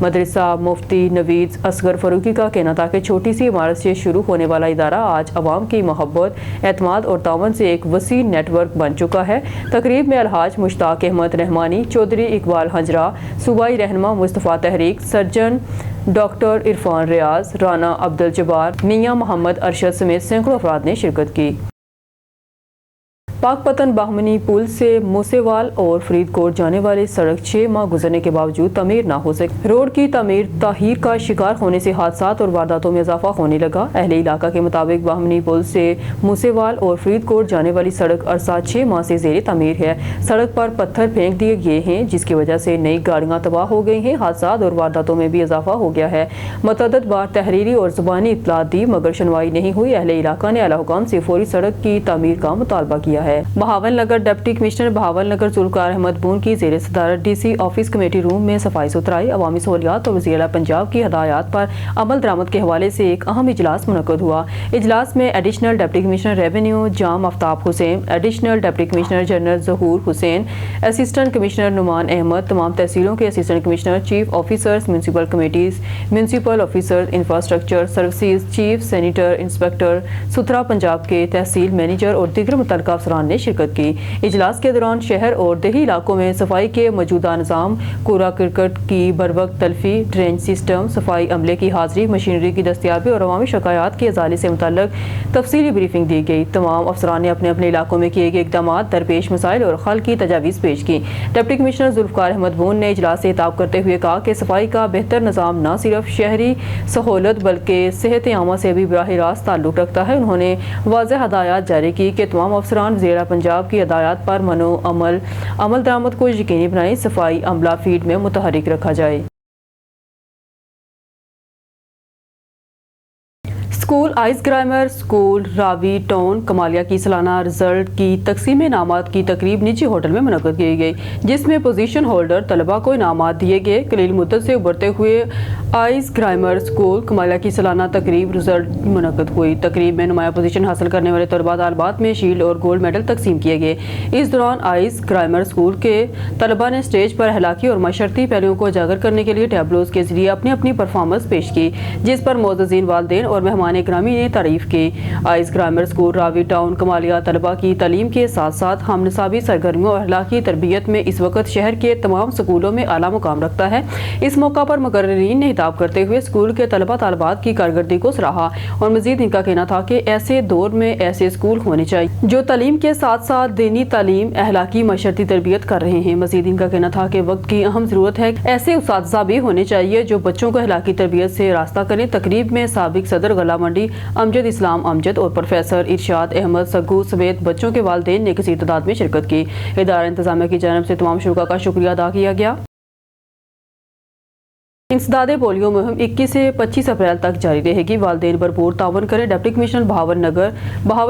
مدرسہ مفتی نوید اصغر فاروقی کا کہنا تھا کہ چھوٹی سی عمارت سے شروع ہونے والا ادارہ آج عوام کی محبت، اعتماد اور تعاون سے ایک وسیع نیٹ ورک بن چکا ہے۔ تقریب میں الحاج مشتاق احمد رحمانی، چودھری اقبال ہنجرا، صوبائی رہنما مصطفیٰ تحریک، سرجن ڈاکٹر عرفان ریاض، رانا عبدالجبار، میاں محمد ارشد سمیت سینکڑوں افراد نے شرکت کی۔ پاک پتن باہمنی پل سے موسیوال اور فرید کوٹ جانے والی سڑک 6 ماہ گزرنے کے باوجود تعمیر نہ ہو سکی۔ روڈ کی تعمیر کا شکار ہونے سے حادثات اور وارداتوں میں اضافہ ہونے لگا۔ اہل علاقہ کے مطابق باہمنی پل سے موسیوال اور فرید کوٹ جانے والی سڑک عرصہ 6 ماہ سے زیر تعمیر ہے۔ سڑک پر پتھر پھینک دیے گئے ہیں جس کی وجہ سے نئی گاڑیاں تباہ ہو گئی ہیں۔ حادثات اور وارداتوں میں بھی اضافہ ہو گیا ہے۔ متعدد بار تحریری اور زبانی اطلاعات دی مگر سنوائی نہیں ہوئی۔ اہل علاقہ نے اعلیٰ حکام سے فوری سڑک کی تعمیر کا مطالبہ کیا ہے۔ Bahawalnagar deputy commissioner Bahawalnagar Zulfiqar Ahmed Bon کی زیر صدارت D C office committee room میں صفائی ستھرائی، عوامی سہولیات اور وزیر اعلیٰ پنجاب کی ہدایات پر عمل درآمد کے حوالے سے ایک اہم اجلاس منعقد ہوا۔ اجلاس میں ایڈیشنل ڈپٹی کمشنر ریونیو جام آفتاب حسین، ایڈیشنل ڈپٹی کمشنر جنرل ظہور حسین، اسسٹنٹ کمشنر نعمان احمد، تمام تحصیلوں کے assistant commissioner, chief officers municipal committees, municipal officers infrastructure services, chief senator inspector ستھرا پنجاب کے تحصیل مینیجر اور دیگر متعلقہ افسران نے شرکت کی۔ اجلاس کے دوران شہر اور دیہی علاقوں میں صفائی کے موجودہ نظام، کوڑا کرکٹ کی بروقت تلفی، ڈرینج سسٹم، صفائی عملے کی حاضری، مشینری کی دستیابی اور عوامی شکایات کے ازالے سے متعلق تفصیلی بریفنگ دی گئی۔ تمام افسران نے اپنے اپنے علاقوں میں کیے گئے اقدامات، درپیش مسائل اور حل کی تجاویز پیش کی۔ ڈپٹی کمشنر ذوالفقار احمد بون نے اجلاس سے خطاب کرتے ہوئے کہا کہ صفائی کا بہتر نظام نہ صرف شہری سہولت بلکہ صحت عامہ سے بھی براہ راست تعلق رکھتا ہے۔ انہوں نے واضح ہدایات جاری کی کہ تمام افسران وزیر اعلیٰ پنجاب کی ہدایات پر عمل درآمد کو یقینی بنائیں، صفائی عملہ فیلڈ میں متحرک رکھا جائے۔ اسکول آئس گرامر اسکول راوی ٹاؤن کمالیہ کی سالانہ رزلٹ کی تقسیم انعامات کی تقریب نجی ہوٹل میں منعقد کی گئی جس میں پوزیشن ہولڈر طلباء کو انعامات دیے گئے۔ قلیل مدت سے ابھرتے ہوئے آئس گرامر اسکول کمالیہ کی سالانہ تقریب رزلٹ منعقد ہوئی۔ تقریب میں نمایاں پوزیشن حاصل کرنے والے طلباء طالبات میں شیلڈ اور گولڈ میڈل تقسیم کیے گئے۔ اس دوران آئس گرامر اسکول کے طلباء نے اسٹیج پر اخلاقی اور معاشرتی پہلوؤں کو اجاگر کرنے کے لیے ٹیبلوز کے ذریعے اپنی اپنی پرفارمنس پیش کی جس پر معززین والدین اور مہمان گرامی نے تعریف کی۔ آئس گرامر اسکول راوی ٹاؤن کمالیہ طلباء کی تعلیم کے ساتھ ساتھ ہم نصابی سرگرمیوں اور اخلاقی تربیت میں اس وقت شہر کے تمام اسکولوں میں اعلیٰ مقام رکھتا ہے۔ اس موقع پر مقررین نے خطاب کرتے ہوئے اسکول کے طلباء طالبات کی کارکردگی کو سراہا اور مزید ان کا کہنا تھا کہ ایسے دور میں ایسے اسکول ہونے چاہیے جو تعلیم کے ساتھ ساتھ دینی تعلیم، اخلاقی معاشرتی تربیت کر رہے ہیں۔ مزید ان کا کہنا تھا کہ وقت کی اہم ضرورت ہے ایسے اساتذہ بھی ہونے چاہیے جو بچوں کو اخلاقی تربیت سے راستہ کریں۔ تقریب میں سابق صدر غلہ منڈی امجد اسلام امجد اور پروفیسر ارشاد احمد سگو سمیت بچوں کے والدین نے کثیر تعداد میں شرکت کی۔ ادارہ انتظامیہ کی جانب سے تمام شرکاء کا شکریہ ادا کیا گیا۔ انسداد پولیو مہم 21 سے 25 اپریل تک جاری رہے گی، والدین بھرپور تعاون کریں۔ Deputy commissioner Bahawal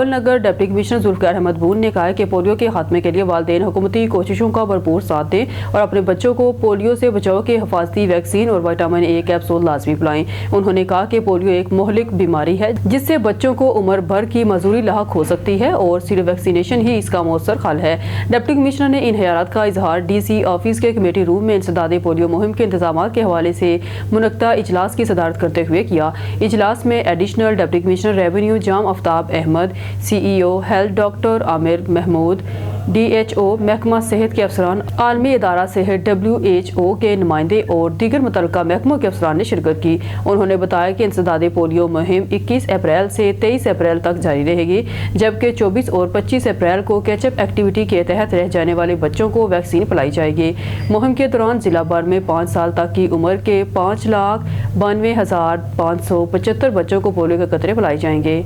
Nagar deputy commissioner Zulfiqar Ahmed Bon نے کہا کہ پولیو کے خاتمے کے لیے والدین حکومتی کوششوں کا بھرپور ساتھ دیں اور اپنے بچوں کو پولیو سے بچاؤ کے حفاظتی ویکسین اور وٹامن اے کیپسول لازمی پلائیں۔ انہوں نے کہا کہ پولیو ایک مہلک بیماری ہے جس سے بچوں کو عمر بھر کی معذوری لاحق ہو سکتی ہے اور صرف ویکسینیشن ہی اس کا مؤثر حل ہے۔ ڈپٹی کمشنر نے ان خیالات کا اظہار ڈی سی آفس کے کمیٹی روم میں انسداد پولیو مہم کے انتظامات کے حوالے سے منعقدہ اجلاس کی صدارت کرتے ہوئے کیا۔ اجلاس میں ایڈیشنل ڈپٹی کمشنر ریونیو جام آفتاب احمد، سی ای او ہیلتھ ڈاکٹر عامر محمود، ڈی ایچ او محکمہ صحت کے افسران، عالمی ادارہ صحت WHO کے نمائندے اور دیگر متعلقہ محکموں کے افسران نے شرکت کی۔ انہوں نے بتایا کہ انسداد پولیو مہم 21 اپریل سے 23 اپریل تک جاری رہے گی جبکہ 24 اور 25 اپریل کو کیچ اپ ایکٹیویٹی کے تحت رہ جانے والے بچوں کو ویکسین پلائی جائے گی۔ مہم کے دوران ضلع بھر میں 5 سال تک کی عمر کے 5,92,575 بچوں کو پولیو کے قطرے پلائے جائیں گے۔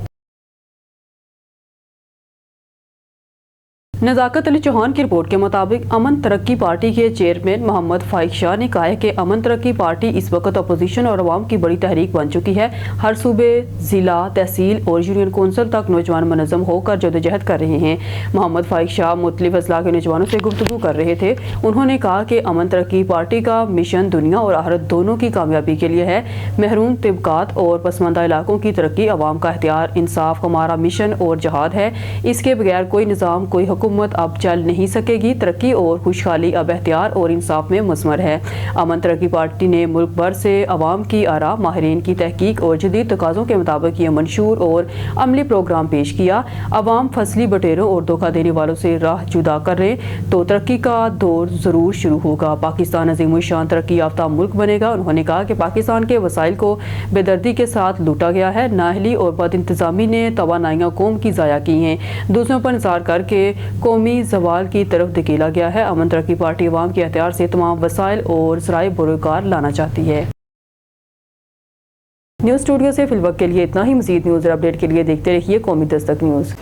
نزاکت علی چوہان کی رپورٹ کے مطابق امن ترقی پارٹی کے چیئرمین محمد فائق شاہ نے کہا ہے کہ امن ترقی پارٹی اس وقت اپوزیشن اور عوام کی بڑی تحریک بن چکی ہے۔ ہر صوبے، ضلع، تحصیل اور یونین کونسل تک نوجوان منظم ہو کر جدوجہد کر رہے ہیں۔ محمد فائق شاہ مختلف اضلاع کے نوجوانوں سے گفتگو کر رہے تھے۔ انہوں نے کہا کہ امن ترقی پارٹی کا مشن دنیا اور آخرت دونوں کی کامیابی کے لیے ہے۔ محروم طبقات اور پسماندہ علاقوں کی ترقی عوام کا اختیار، انصاف ہمارا مشن اور جہاد ہے۔ اس کے بغیر کوئی نظام، کوئی حکومت حکومت اب چل نہیں سکے گی، ترقی اور خوشحالی اب احتیاط اور انصاف میں مثمر ہے۔ امن ترقی پارٹی نے ملک بھر سے عوام کی آراء، ماہرین کی تحقیق اور جدید تقاضوں کے مطابق یہ منشور اور عملی پروگرام پیش کیا۔ عوام فصلی بٹیروں اور دھوکہ دینے والوں سے راہ جدا کر رہے تو ترقی کا دور ضرور شروع ہوگا۔ پاکستان عظیم الشان ترقی یافتہ ملک بنے گا۔ انہوں نے کہا کہ پاکستان کے وسائل کو بے دردی کے ساتھ لوٹا گیا ہے، نااہلی اور بد انتظامی نے توانائیاں قوم کی ضائع کی ہیں، دوسروں پر انحصار کر کے قومی زوال کی طرف دھکیلا گیا ہے۔ امن ترقی پارٹی عوام کے اختیار سے تمام وسائل اور ذرائع بروکار لانا چاہتی ہے۔ نیوز اسٹوڈیو سے فی الوقت کے لیے اتنا ہی۔ مزید نیوز اور اپڈیٹ کے لیے دیکھتے رہیے قومی دستک نیوز۔